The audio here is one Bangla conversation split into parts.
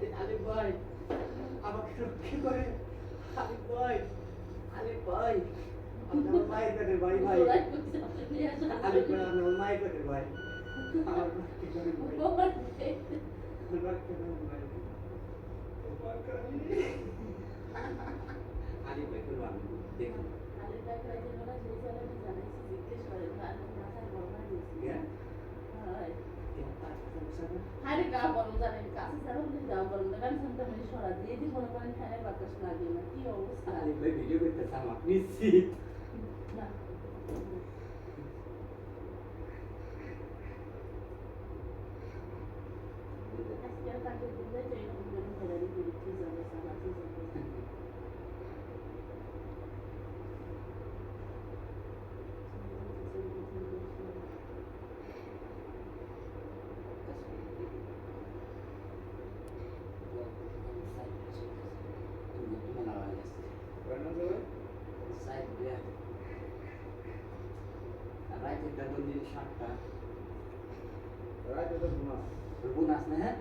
আলিফ ভাই আমাকে রক্ষা করে আলিফ ভাই আলিফ ভাই আমার মায়ের পেটের ভাই ভাই আলিফ ভাই আমার মায়ের পেটের ভাই আমার রক্ষা করেন ভাই আমার রক্ষা করেন ভাই আলিফ ভাই করবান দেখুন আলিফ ভাই কয়েকদিন হলো সেই চ্যানেলে জানাইছি জিজ্ঞেস করে ভাই মাথায় বলনা দিয়েছি হ্যাঁ হয় কেন হারে গা বলন জানেন কাছে ছাড়া হলে গা বলন গান শুনতে আমি সরা দিয়ে দি মনে করেন খানে বাতাস লাগে না কি অবস্থা আলিফ ভাই ভিডিও করতে সামাক নিশ্চিত না আজকে তাকে বললে যে এরকম করে ফেরারি করে কি যাবে সারা কি যাবে Bunas na ha?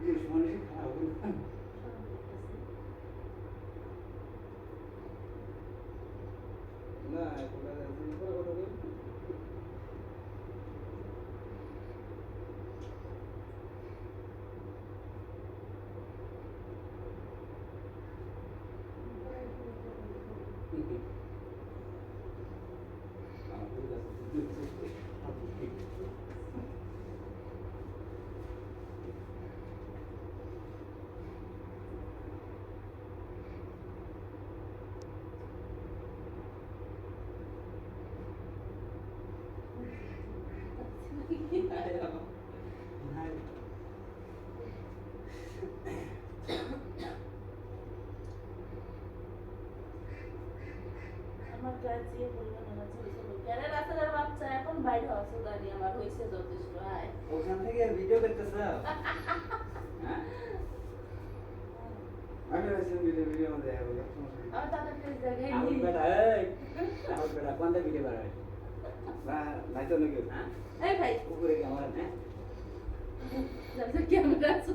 Dushman খারাপ না এটা কথা বলি আমার কাছে বলবেন না ছোট ছোট কেন রাস্তার বাচ্চা এখন বাইরে হচ্ছে জানি আমার হইছে যথেষ্ট আয় ওখান থেকে ভিডিও করতেছ হ্যাঁ আমি আসলে ভিডিও মধ্যে দেখা বলি আমি তাদের কাছে জায়গায় আমি নিই বেটা এই আমি বেটা কোনটা ভিডিও বানাই না নাই তো নাকি হ্যাঁ এই ভাই উপরে ক্যামেরা হ্যাঁ ক্যামেরা আছে